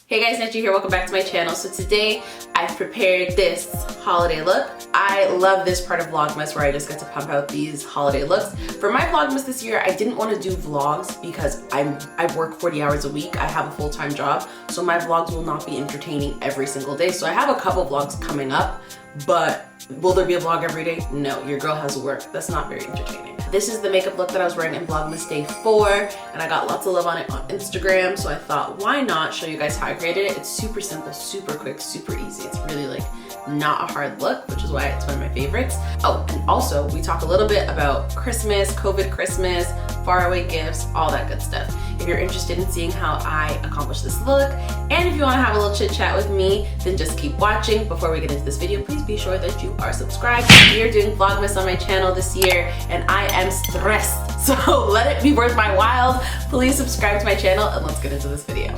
Hey guys, Netchi here, welcome back to my channel. So today I've prepared this holiday look. I love this part of Vlogmas where I just get to pump out these holiday looks. For my Vlogmas this year, I didn't want to do vlogs because I work 40 hours a week. I have a full-time job, so my vlogs will not be entertaining every single day. So I have a couple vlogs coming up, but will there be a vlog every day? No, your girl has work. That's not very entertaining. This is the makeup look that I was wearing in Vlogmas Day 4, and I got lots of love on it on Instagram, so I thought, why not show you guys how I created it? It's super simple, super quick, super easy. It's really like not a hard look, which is why it's one of my favorites. Oh, and also we talk a little bit about Christmas, COVID Christmas, faraway gifts, all that good stuff. If you're interested in seeing how I accomplish this look, and if you want to have a little chit chat with me, then just keep watching. Before we get into this video, please be sure that you are subscribed. We are doing Vlogmas on my channel this year, and I am stressed, so let it be worth my while. Please subscribe to my channel, and let's get into this video.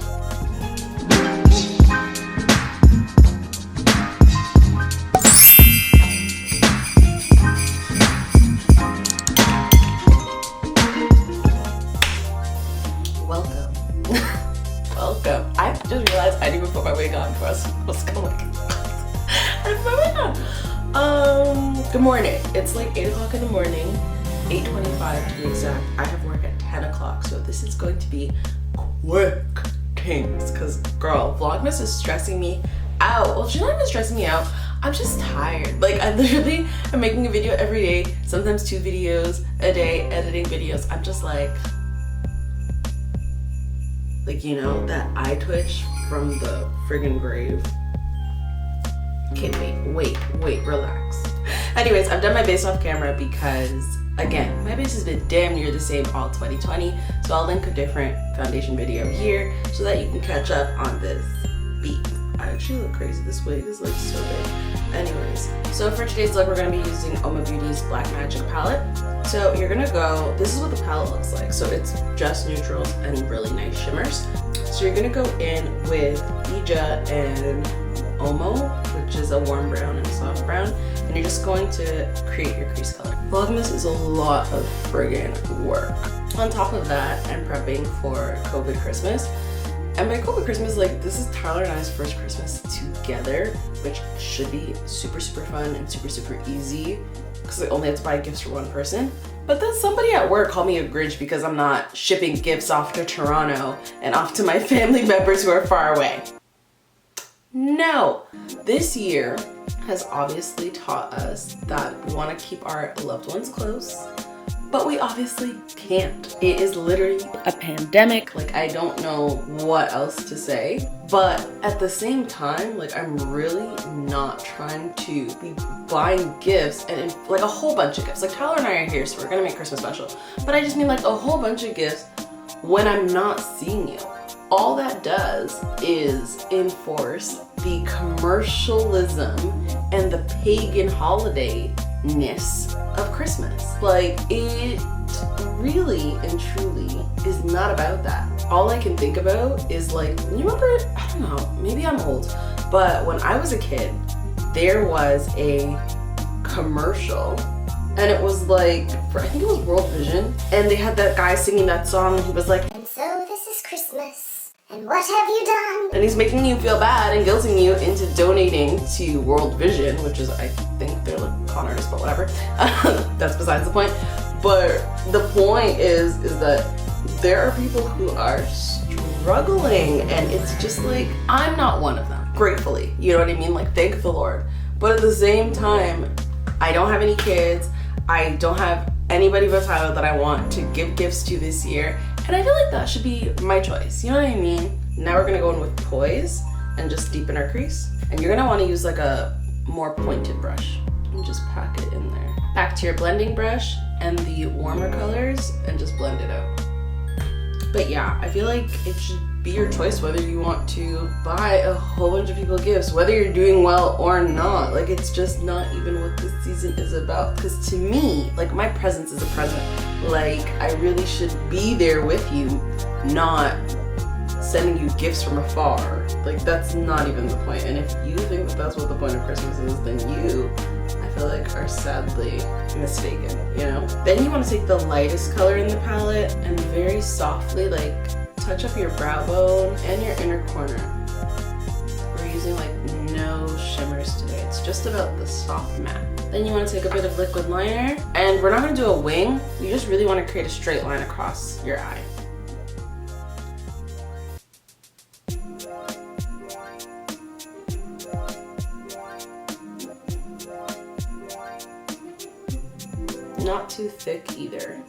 Welcome. I just realized I didn't even put my wig on for us. What's going on? I didn't put my wig on. Good morning. It's like 8 o'clock in the morning, 8:25 to be exact. I have work at 10 o'clock, so this is going to be quick things. Cause girl, Vlogmas is stressing me out. Well, she's not even stressing me out. I'm just tired. Like I literally am making a video every day, sometimes 2 videos a day, editing videos. I'm just like, you know, that eye twitch from the friggin' grave. Okay, wait, relax. Anyways, I've done my base off camera because, again, my base has been damn near the same all 2020, so I'll link a different foundation video here so that you can catch up on this beat. I actually look crazy. This wig is like so big. Anyways, so for today's look, we're gonna be using UOMA Beauty's Black Magic palette. So you're gonna go, this is what the palette looks like. So it's just neutrals and really nice shimmers. So you're gonna go in with HUDA and UOMA, which is a warm brown and a soft brown, and you're just going to create your crease color. Vlogmas is a lot of friggin' work. On top of that, I'm prepping for COVID Christmas. And by COVID Christmas, like, this is Tyler and I's first Christmas together, which should be super, super fun and super, super easy because I only have to buy gifts for one person. But then somebody at work called me a Grinch because I'm not shipping gifts off to Toronto and off to my family members who are far away. No, this year has obviously taught us that we want to keep our loved ones close, but we obviously can't. It is literally a pandemic. Like, I don't know what else to say. But at the same time, like, I'm really not trying to be buying gifts and like a whole bunch of gifts. Like, Tyler and I are here, so we're gonna make Christmas special. But I just mean like a whole bunch of gifts when I'm not seeing you. All that does is enforce the commercialism and the pagan holiday-ness of Christmas. Like, it really and truly is not about that. All I can think about is, like, you remember, I don't know, maybe I'm old, but when I was a kid, there was a commercial, and it was like, I think it was World Vision, and they had that guy singing that song, and he was like, "And so this is Christmas, and what have you done?" And he's making you feel bad and guilting you into donating to World Vision, which is, I think they're like con artists, but whatever. That's besides the point. But the point is that there are people who are struggling, and it's just like, I'm not one of them, gratefully. You know what I mean? Like, thank the Lord. But at the same time, I don't have any kids. I don't have anybody but Tyler that I want to give gifts to this year. And I feel like that should be my choice. You know what I mean? Now we're gonna go in with Poise and just deepen our crease. And you're gonna wanna use like a more pointed brush and just pack it in there. Back to your blending brush and the warmer colors and just blend it out. But yeah, I feel like it should be your choice whether you want to buy a whole bunch of people gifts, whether you're doing well or not. Like, it's just not even what this season is about. Because to me, like, my presence is a present. Like, I really should be there with you, not sending you gifts from afar. Like, that's not even the point. And if you think that that's what the point of Christmas is, then you, I feel like, are sadly mistaken, you know? Then you want to take the lightest color in the palette and very softly, like, touch up your brow bone and your inner corner. just about the soft matte. Then you want to take a bit of liquid liner, and we're not going to do a wing. We just really want to create a straight line across your eye. Not too thick either.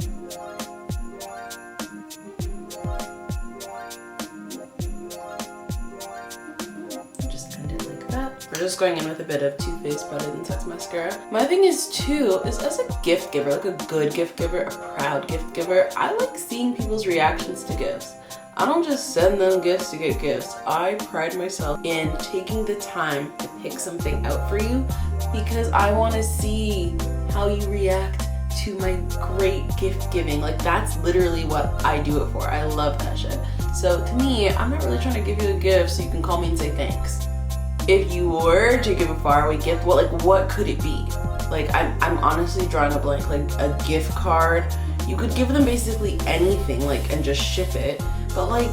Just kind of like that. We're just going in with a bit of TooFaced Better than Sex Mascara. My thing is too, is as a gift giver, like a good gift giver, a proud gift giver, I like seeing people's reactions to gifts. I don't just send them gifts to get gifts. I pride myself in taking the time to pick something out for you because I want to see how you react to my great gift giving. Like, that's literally what I do it for. I love that shit. So to me, I'm not really trying to give you a gift so you can call me and say thanks. If you were to give a faraway gift, what could it be? Like, I'm honestly drawing a blank. Like a gift card, you could give them basically anything, like, and just ship it. But like,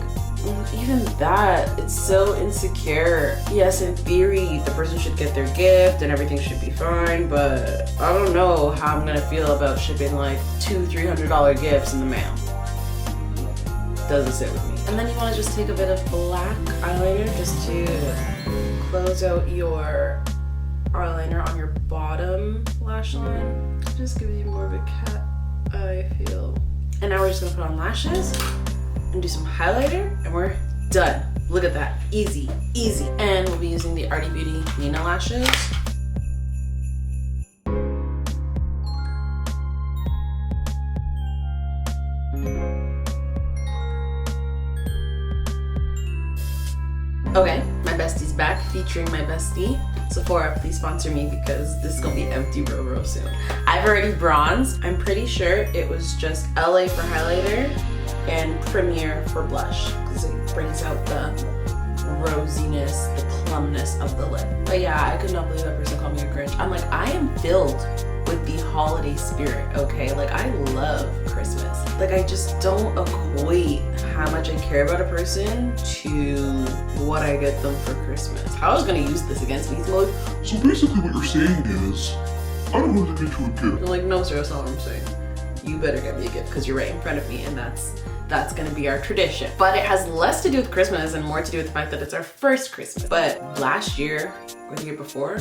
even that, it's so insecure. Yes, in theory, the person should get their gift and everything should be fine, but I don't know how I'm gonna feel about shipping like $200-300 gifts in the mail. Doesn't sit with me. And then you wanna just take a bit of black eyeliner just to close out your eyeliner on your bottom lash line. Just gives you more of a cat eye feel. And now we're just gonna put on lashes and do some highlighter, and we're done. Look at that, easy, easy. And we'll be using the Arty Beauty Nina lashes. Okay, my bestie's back, featuring my bestie. Sephora, please sponsor me because this is gonna be empty real soon. I've already bronzed. I'm pretty sure it was just LA for highlighter and Premier for blush because it brings out the rosiness, the plumness of the lip. But yeah, I could not believe that person called me a Grinch. I'm like, I am filled with the holiday spirit, okay? Like, I love Christmas. Like, I just don't equate how much I care about a person to what I get them for Christmas. How I was gonna use this against me? He's like, so basically what you're saying is, I don't want to get you a gift. I'm like, no sir, that's not what I'm saying. You better get me a gift because you're right in front of me, and that's gonna be our tradition. But it has less to do with Christmas and more to do with the fact that it's our first Christmas. But last year, or the year before,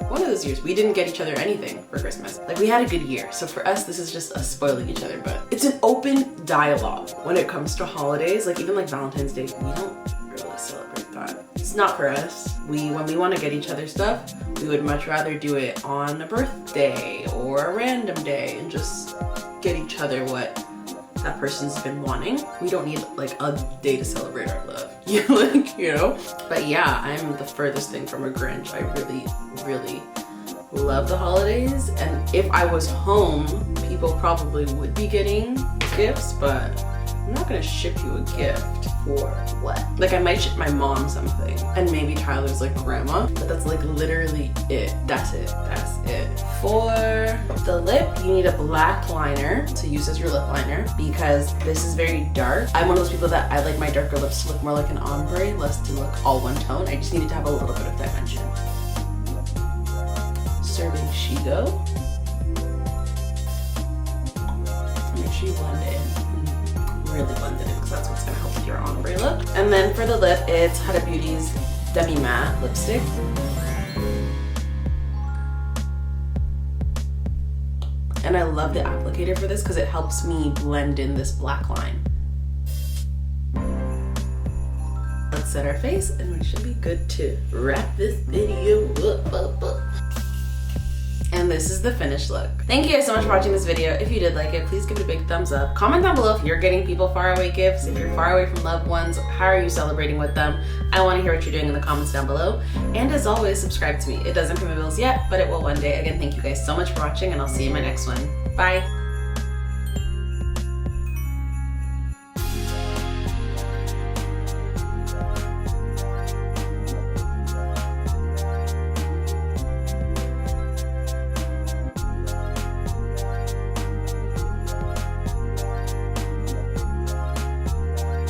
one of those years, we didn't get each other anything for Christmas. Like, we had a good year. So for us, this is just us spoiling each other. But it's an open dialogue when it comes to holidays. Like, even like Valentine's Day, we don't really celebrate that. It's not for us. When we want to get each other stuff, we would much rather do it on a birthday or a random day and just get each other what that person's been wanting. We don't need like a day to celebrate our love. You know? But yeah, I'm the furthest thing from a Grinch. I really love the holidays, and if I was home, people probably would be getting gifts, but I'm not gonna ship you a gift for what? Like, I might ship my mom something, and maybe Tyler's like grandma, but that's like literally it. That's it. For the lip, you need a black liner to use as your lip liner because this is very dark. I'm one of those people that I like my darker lips to look more like an ombre, less to look all one tone. I just needed to have a little bit of dimension. Serving Shigo. Make sure you blend it in. Really blend it in because that's what's gonna help with your ombre look. And then for the lip, it's Huda Beauty's Demi Matte lipstick. And I love the applicator for this because it helps me blend in this black line. Let's set our face and we should be good to wrap this video up. And this is the finished look. Thank you guys so much for watching this video. If you did like it, please give it a big thumbs up. Comment down below if you're getting people far away gifts, if you're far away from loved ones, how are you celebrating with them? I want to hear what you're doing in the comments down below. And as always, subscribe to me. It doesn't pay my bills yet, but it will one day. Again, thank you guys so much for watching, and I'll see you in my next one. Bye.